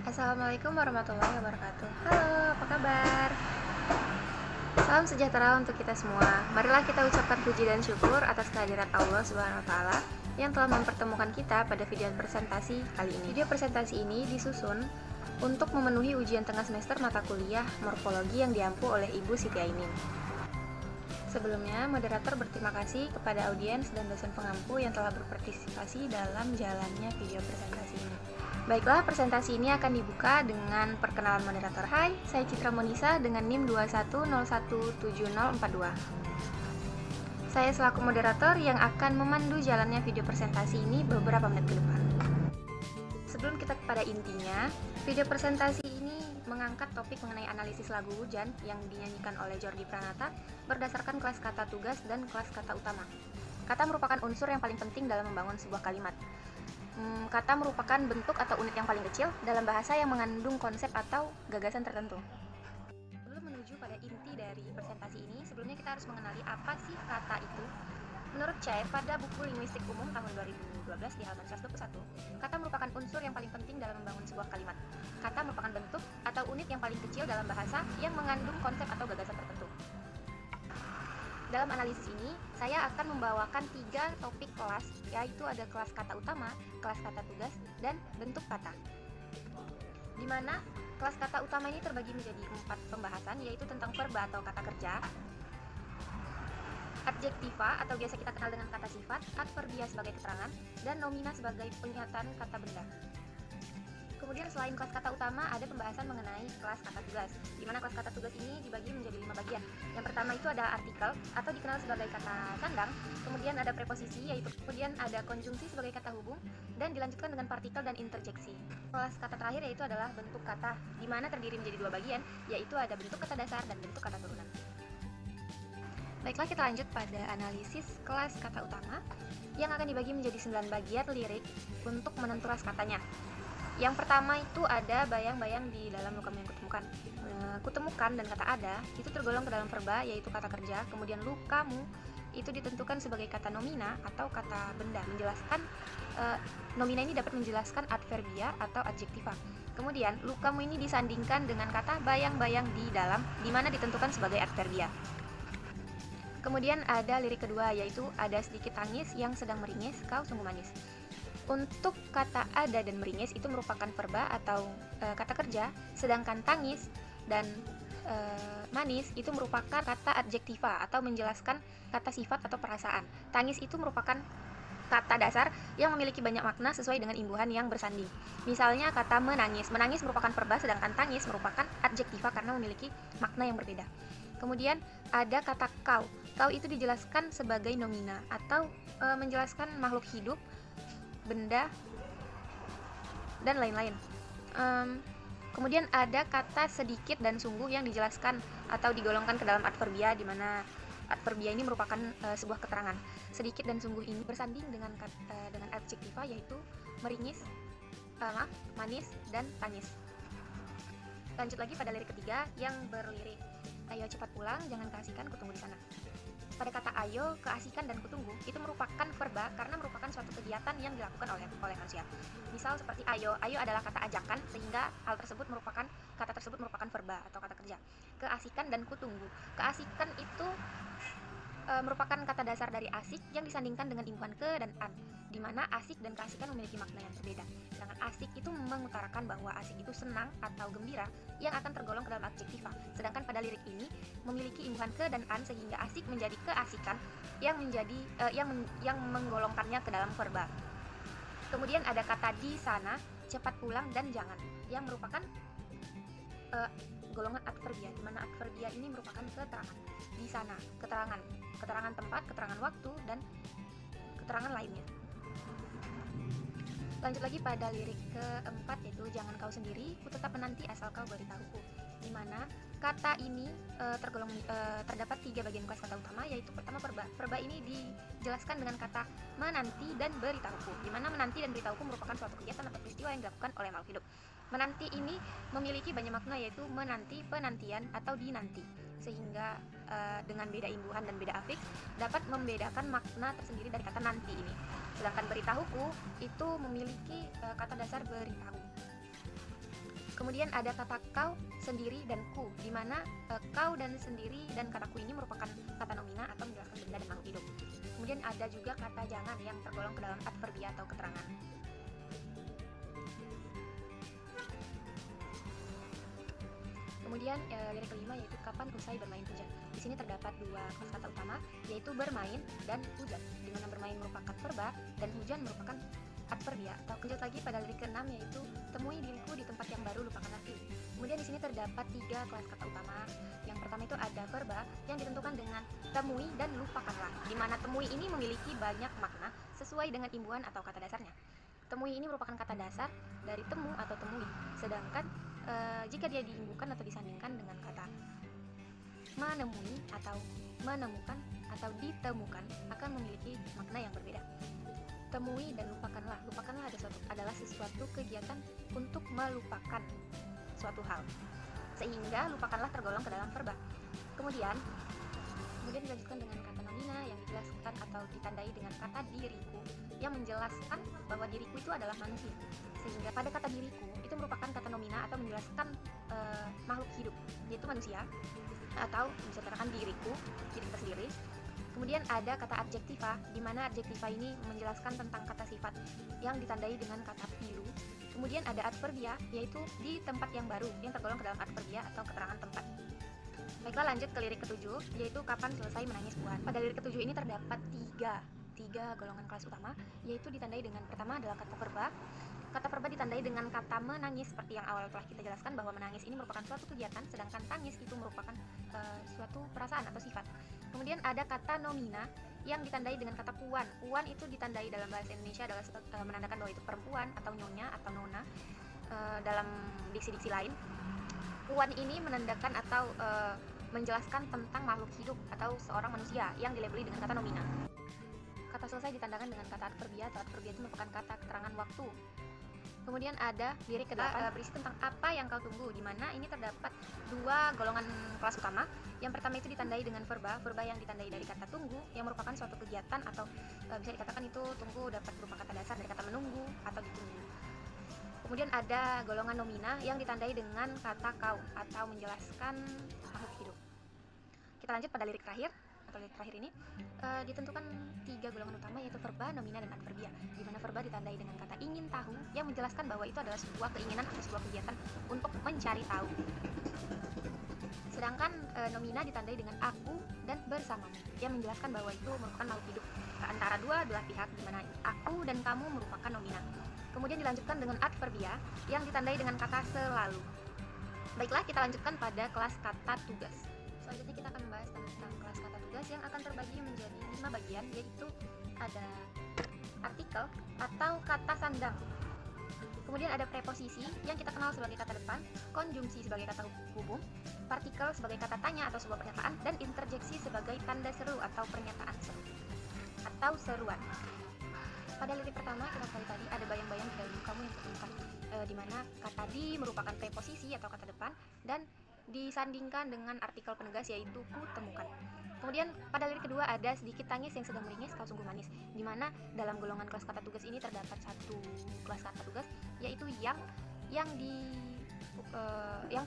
Assalamualaikum warahmatullahi wabarakatuh. Halo, apa kabar? Salam sejahtera untuk kita semua. Marilah kita ucapkan puji dan syukur atas kehadirat Allah Subhanahu wa taala yang telah mempertemukan kita pada video presentasi kali ini. Video presentasi ini disusun untuk memenuhi ujian tengah semester mata kuliah morfologi yang diampu oleh Ibu Siti Ainin. Sebelumnya, moderator berterima kasih kepada audiens dan dosen pengampu yang telah berpartisipasi dalam jalannya video presentasi ini. Baiklah, presentasi ini akan dibuka dengan perkenalan moderator. Hai, saya Citra Monisa dengan NIM 21017042. Saya selaku moderator yang akan memandu jalannya video presentasi ini beberapa menit ke depan. Sebelum kita kepada intinya, video presentasi ini mengangkat topik mengenai analisis lagu hujan yang dinyanyikan oleh Jordi Pranata berdasarkan kelas kata tugas dan kelas kata utama. Kata merupakan unsur yang paling penting dalam membangun sebuah kalimat. Kata merupakan bentuk atau unit yang paling kecil dalam bahasa yang mengandung konsep atau gagasan tertentu. Sebelum menuju pada inti dari presentasi ini, sebelumnya kita harus mengenali apa sih kata itu. Menurut Chair pada buku Linguistik Umum tahun 2012 di halaman 121, kata merupakan unsur yang paling penting dalam membangun sebuah kalimat. Kata merupakan bentuk atau unit yang paling kecil dalam bahasa yang mengandung konsep atau gagasan tertentu. Dalam analisis ini, saya akan membawakan 3 topik kelas, yaitu ada kelas kata utama, kelas kata tugas, dan bentuk kata. Di mana kelas kata utama ini terbagi menjadi 4 pembahasan, yaitu tentang verba atau kata kerja, adjektiva atau biasa kita kenal dengan kata sifat, adverbia sebagai keterangan, dan nomina sebagai pernyataan kata benda. Kemudian selain kelas kata utama, ada pembahasan mengenai kelas kata tugas, di mana kelas kata tugas ini dibagi menjadi 5 bagian. Yang pertama itu ada artikel atau dikenal sebagai kata sandang, kemudian ada preposisi, yaitu kemudian ada konjungsi sebagai kata hubung, dan dilanjutkan dengan partikel dan interjeksi. Kelas kata terakhir yaitu adalah bentuk kata, di mana terdiri menjadi 2 bagian, yaitu ada bentuk kata dasar dan bentuk kata turunan. Baiklah, kita lanjut pada analisis kelas kata utama yang akan dibagi menjadi 9 bagian lirik untuk menentu ras katanya. Yang pertama itu ada bayang-bayang di dalam lukamu yang kutemukan. Kutemukan dan kata ada itu tergolong ke dalam verba, yaitu kata kerja. Kemudian lukamu itu ditentukan sebagai kata nomina atau kata benda, menjelaskan nomina ini dapat menjelaskan adverbia atau adjektiva. Kemudian lukamu ini disandingkan dengan kata bayang-bayang di dalam, di mana ditentukan sebagai adverbia. Kemudian ada lirik kedua, yaitu ada sedikit tangis yang sedang meringis, kau sungguh manis. Untuk kata ada dan meringis itu merupakan verba atau kata kerja, sedangkan tangis dan manis itu merupakan kata adjektiva atau menjelaskan kata sifat atau perasaan. Tangis itu merupakan kata dasar yang memiliki banyak makna sesuai dengan imbuhan yang bersanding. Misalnya kata menangis. Menangis merupakan verba, sedangkan tangis merupakan adjektiva karena memiliki makna yang berbeda. Kemudian ada kata kau. Kau itu dijelaskan sebagai nomina atau menjelaskan makhluk hidup, benda, dan lain-lain. Kemudian ada kata sedikit dan sungguh yang dijelaskan atau digolongkan ke dalam adverbia, di mana adverbia ini merupakan sebuah keterangan. Sedikit dan sungguh ini bersanding dengan adjektiva, yaitu meringis, manis, dan tangis. Lanjut lagi pada lirik ketiga yang berlirik ayo cepat pulang, jangan keasikan, kutunggu di sana. Pada kata ayo, keasikan, dan kutunggu itu merupakan verba karena merupakan suatu kegiatan yang dilakukan oleh manusia. Misal seperti ayo adalah kata ajakan, sehingga kata tersebut merupakan verba atau kata kerja. Keasikan dan kutunggu. Keasikan itu merupakan kata dasar dari asik yang disandingkan dengan imbuhan ke dan an, di mana asik dan keasikan memiliki makna yang berbeda. Sedangkan asik itu mengutarakan bahwa asik itu senang atau gembira yang akan tergolong ke dalam adjektiva. Sedangkan pada lirik ini memiliki imbuhan ke dan an, sehingga asik menjadi keasikan yang menjadi yang menggolongkannya ke dalam verba. Kemudian ada kata di sana, cepat pulang, dan jangan yang merupakan golongan adverbia, di mana adverbia ini merupakan keterangan. Di sana, keterangan tempat, keterangan waktu, dan keterangan lainnya. Lanjut lagi pada lirik keempat, yaitu jangan kau sendiri, ku tetap menanti asal kau beritahuku. Di mana kata ini terdapat 3 bagian kelas kata utama, yaitu pertama verba. Verba ini dijelaskan dengan kata menanti dan beritahuku, di mana menanti dan beritahuku merupakan suatu kegiatan atau peristiwa yang dilakukan oleh makhluk hidup. Menanti ini memiliki banyak makna, yaitu menanti, penantian, atau dinanti, sehingga dengan beda imbuhan dan beda afiks dapat membedakan makna tersendiri dari kata nanti ini. Sedangkan beritahuku itu memiliki kata dasar beritahu. Kemudian ada kata kau, sendiri, dan ku, di mana kau dan sendiri dan kata ku ini merupakan kata nomina atau menjelaskan benda dan makhluk hidup. Kemudian ada juga kata jangan yang tergolong ke dalam adverbia atau keterangan. Kemudian lirik kelima yaitu kapan usai bermain hujan. Di sini terdapat dua kelas kata utama yaitu bermain dan hujan, di mana bermain merupakan verba dan hujan merupakan adverbia. Lanjut lagi pada lirik ke-6 yaitu temui diriku di tempat yang baru, lupakanlah diri. Kemudian di sini terdapat tiga kelas kata utama. Yang pertama itu ada verba yang ditentukan dengan temui dan lupakanlah, di mana temui ini memiliki banyak makna sesuai dengan imbuhan atau kata dasarnya. Temui ini merupakan kata dasar dari temu atau temui, sedangkan jika dia diimbuhkan atau disandingkan dengan kata menemui atau menemukan atau ditemukan akan memiliki makna yang berbeda. Temui dan lupakanlah. Lupakanlah adalah sesuatu kegiatan untuk melupakan suatu hal, sehingga lupakanlah tergolong ke dalam verba. Kemudian dilanjutkan dengan kata nomina yang dijelaskan atau ditandai dengan kata diriku yang menjelaskan bahwa diriku itu adalah manusia, sehingga pada kata diriku itu merupakan kata nomina atau menjelaskan makhluk hidup, yaitu manusia, atau bisa dikatakan diriku, diri kita sendiri. Kemudian ada kata adjektiva, di mana adjektiva ini menjelaskan tentang kata sifat yang ditandai dengan kata pilu. Kemudian ada adverbia, yaitu di tempat yang baru, yang tergolong ke dalam adverbia atau keterangan tempat. Baiklah, lanjut ke lirik ke-7, yaitu kapan selesai menangis Puan. Pada lirik ke-7 ini terdapat tiga golongan kelas utama, yaitu ditandai dengan pertama adalah kata verba. Kata verba ditandai dengan kata menangis, seperti yang awal telah kita jelaskan bahwa menangis ini merupakan suatu kegiatan, sedangkan tangis itu merupakan suatu perasaan atau sifat. Kemudian ada kata nomina yang ditandai dengan kata puan. Puan itu ditandai dalam bahasa Indonesia adalah menandakan bahwa itu perempuan atau nyonya atau nona. Dalam diksi-diksi lain, puan ini menandakan atau menjelaskan tentang makhluk hidup atau seorang manusia yang dilabeli dengan kata nomina. Kata selesai ditandakan dengan kata adverbia atau adverbia itu merupakan kata keterangan waktu. Kemudian ada lirik ke-8 berisi tentang apa yang kau tunggu, di mana ini terdapat dua golongan kelas utama. Yang pertama itu ditandai dengan verba yang ditandai dari kata tunggu yang merupakan suatu kegiatan atau bisa dikatakan itu tunggu dapat berupa kata dasar dari kata menunggu atau ditunggu. Kemudian ada golongan nomina yang ditandai dengan kata kau atau menjelaskan makhluk hidup. Kita lanjut pada lirik terakhir. Lirik terakhir ini ditentukan tiga golongan utama yaitu verba, nomina, dan adverbia, di mana verba ditandai dengan kata ingin tahu yang menjelaskan bahwa itu adalah sebuah keinginan atau sebuah kegiatan untuk mencari tahu. Sedangkan nomina ditandai dengan aku dan bersamamu yang menjelaskan bahwa itu merupakan makhluk hidup antara dua belah pihak, di mana aku dan kamu merupakan nomina. Kemudian dilanjutkan dengan adverbia yang ditandai dengan kata selalu. Baiklah, kita lanjutkan pada kelas kata tugas. Selanjutnya kita akan membahas tentang kelas kata tugas yang akan terbagi menjadi 5 bagian, yaitu ada artikel atau kata sandang. Kemudian ada preposisi yang kita kenal sebagai kata depan, konjungsi sebagai kata hubung, partikel sebagai kata tanya atau sebuah pernyataan, dan interjeksi sebagai tanda seru atau pernyataan seru atau seruan. Pada lirik pertama kita ketahui tadi ada bayang-bayang di dalam kamu yang terbuka, di mana kata di merupakan preposisi atau kata depan dan disandingkan dengan artikel penegas yaitu ku temukan. Kemudian pada lirik kedua ada sedikit tangis yang sedang meringis kau sungguh manis, di mana dalam golongan kelas kata tugas ini terdapat satu kelas kata tugas yaitu yang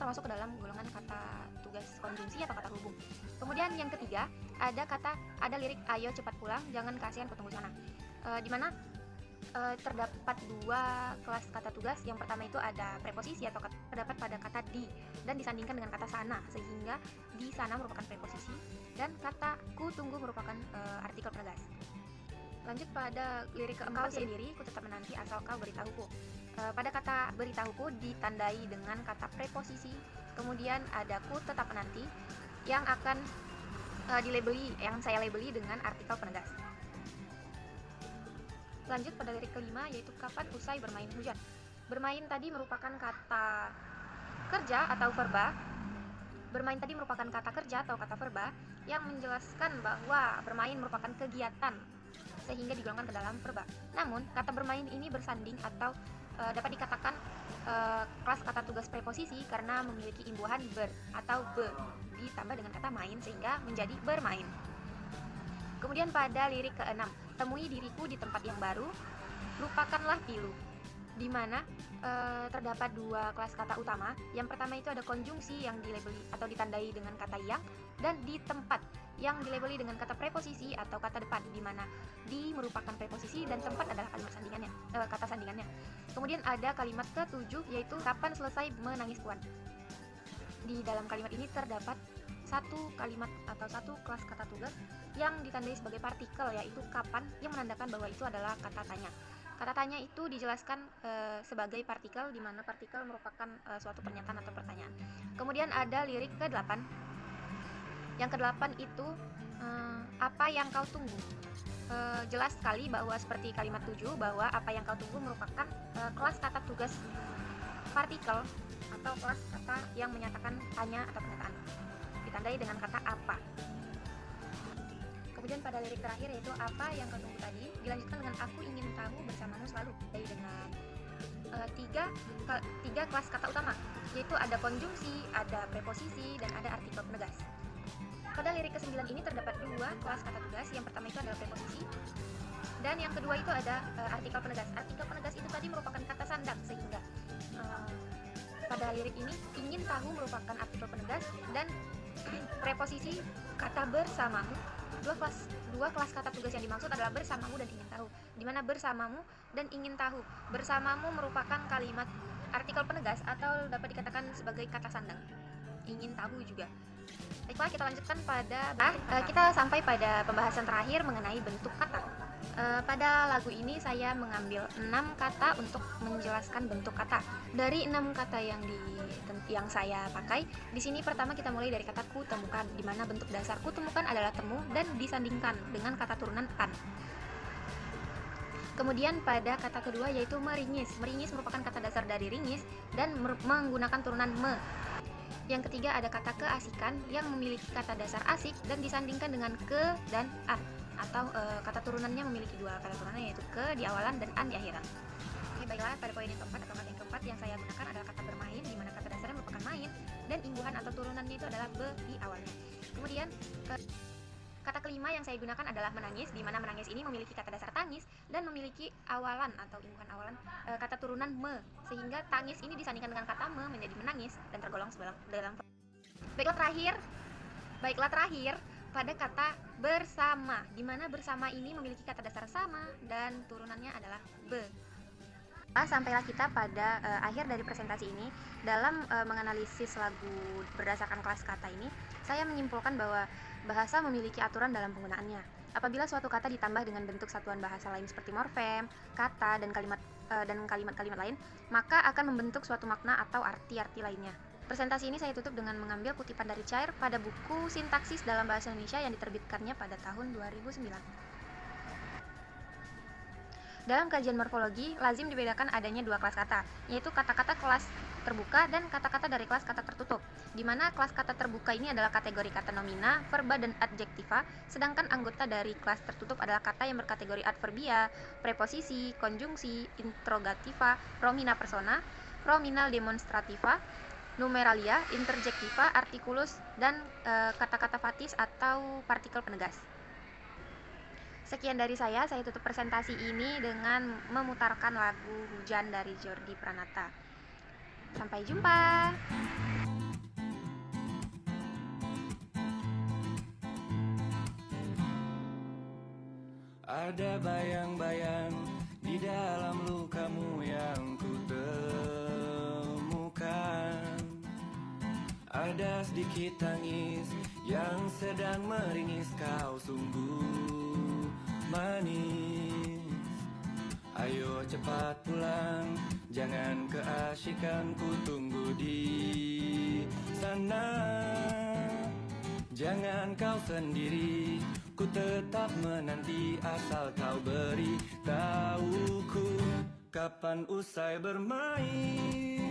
termasuk ke dalam golongan kata tugas konjungsi atau kata hubung. Kemudian yang ketiga ada lirik ayo cepat pulang jangan kasihan ku tunggu sana, di mana terdapat dua kelas kata tugas. Yang pertama itu ada preposisi atau terdapat pada kata di dan disandingkan dengan kata sana, sehingga di sana merupakan preposisi dan kata ku tunggu merupakan artikel penegas. Lanjut pada lirik keempat sendiri, ku tetap menanti asal kau beritahuku. Pada kata beritahuku ditandai dengan kata preposisi, kemudian ada ku tetap menanti yang akan yang saya labeli dengan artikel penegas. Lanjut pada lirik kelima yaitu kapan usai bermain hujan. Bermain tadi merupakan kata kerja atau verba. Bermain tadi merupakan kata kerja atau kata verba yang menjelaskan bahwa bermain merupakan kegiatan sehingga digolongkan ke dalam verba. Namun kata bermain ini bersanding atau dapat dikatakan kelas kata tugas preposisi karena memiliki imbuhan ber atau be ditambah dengan kata main sehingga menjadi bermain. Kemudian pada lirik ke-6, temui diriku di tempat yang baru, lupakanlah pilu. di mana terdapat dua kelas kata utama. Yang pertama itu ada konjungsi yang dilabeli atau ditandai dengan kata yang, dan di tempat yang dilabeli dengan kata preposisi atau kata depan, di mana di merupakan preposisi dan tempat adalah kalimat sandingannya, kata sandingannya. Kemudian ada kalimat ketujuh, yaitu kapan selesai menangis Puan. Di dalam kalimat ini terdapat satu kalimat atau satu kelas kata tugas yang ditandai sebagai partikel, yaitu kapan, yang menandakan bahwa itu adalah kata tanya. Kata tanya itu dijelaskan sebagai partikel, di mana partikel merupakan suatu pernyataan atau pertanyaan. Kemudian ada lirik ke-8. Yang ke-8 itu apa yang kau tunggu. Jelas sekali bahwa seperti kalimat 7, bahwa apa yang kau tunggu merupakan kelas kata tugas partikel atau kelas kata yang menyatakan tanya atau pernyataan, ditandai dengan kata apa. Kemudian pada lirik terakhir, yaitu apa yang kau tunggu tadi, dilanjutkan dengan aku ingin tahu bersamamu selalu, dengan tiga kelas kata utama, yaitu ada konjungsi, ada preposisi, dan ada artikel penegas. Pada lirik ke-9 ini terdapat dua kelas kata tugas. Yang pertama itu adalah preposisi, dan yang kedua itu ada artikel penegas. Artikel penegas itu tadi merupakan kata sandang, sehingga pada lirik ini ingin tahu merupakan artikel penegas, dan preposisi kata bersamamu. Dua kelas kata tugas yang dimaksud adalah bersamamu dan ingin tahu, di mana bersamamu dan ingin tahu, bersamamu merupakan kalimat artikel penegas atau dapat dikatakan sebagai kata sandang, ingin tahu juga. Baiklah, kita lanjutkan pada kita sampai pada pembahasan terakhir mengenai bentuk kata. Pada lagu ini saya mengambil 6 kata untuk menjelaskan bentuk kata. Dari 6 kata yang saya pakai, di sini pertama kita mulai dari kata kutemukan, di mana bentuk dasar kutemukan adalah temu dan disandingkan dengan kata turunan kan. Kemudian pada kata kedua yaitu meringis. Meringis merupakan kata dasar dari ringis dan menggunakan turunan me. Yang ketiga ada kata keasikan yang memiliki kata dasar asik dan disandingkan dengan ke dan an, atau kata turunannya memiliki dua kata turunannya, yaitu ke di awalan dan an di akhiran. Oke, baiklah, pada poin yang keempat atau kata yang keempat yang saya gunakan adalah kata bermain, di mana kata dasarnya merupakan main dan imbuhan atau turunannya itu adalah be di awalnya. Kemudian kata kelima yang saya gunakan adalah menangis, di mana menangis ini memiliki kata dasar tangis dan memiliki awalan atau imbuhan awalan kata turunan me, sehingga tangis ini disandingkan dengan kata me menjadi menangis dan tergolong dalam. Baiklah terakhir pada kata bersama, di mana bersama ini memiliki kata dasar sama dan turunannya adalah be. Sampailah kita pada akhir dari presentasi ini. Dalam menganalisis lagu berdasarkan kelas kata ini, saya menyimpulkan bahwa bahasa memiliki aturan dalam penggunaannya. Apabila suatu kata ditambah dengan bentuk satuan bahasa lain seperti morfem, kata, dan kalimat-kalimat lain, maka akan membentuk suatu makna atau arti-arti lainnya. Presentasi ini saya tutup dengan mengambil kutipan dari Cair pada buku Sintaksis dalam Bahasa Indonesia yang diterbitkannya pada tahun 2009. Dalam kajian morfologi, lazim dibedakan adanya dua kelas kata, yaitu kata-kata kelas terbuka dan kata-kata dari kelas kata tertutup, di mana kelas kata terbuka ini adalah kategori kata nomina, verba, dan adjektiva, sedangkan anggota dari kelas tertutup adalah kata yang berkategori adverbia, preposisi, konjungsi, interrogativa, promina persona, prominal demonstrativa, numeralia, interjektiva, artikulus, dan kata-kata fatis atau partikel penegas. Sekian dari saya tutup presentasi ini dengan memutarkan lagu Hujan dari Jordi Pranata. Sampai jumpa. Ada bayang-bayang di dalam lukamu yang ku temukan. Ada sedikit tangis yang sedang meringis, kau sungguh manis. Ayo cepat pulang, jangan keasikan, ku tunggu di sana. Jangan kau sendiri, ku tetap menanti asal kau beri tahuku kapan usai bermain.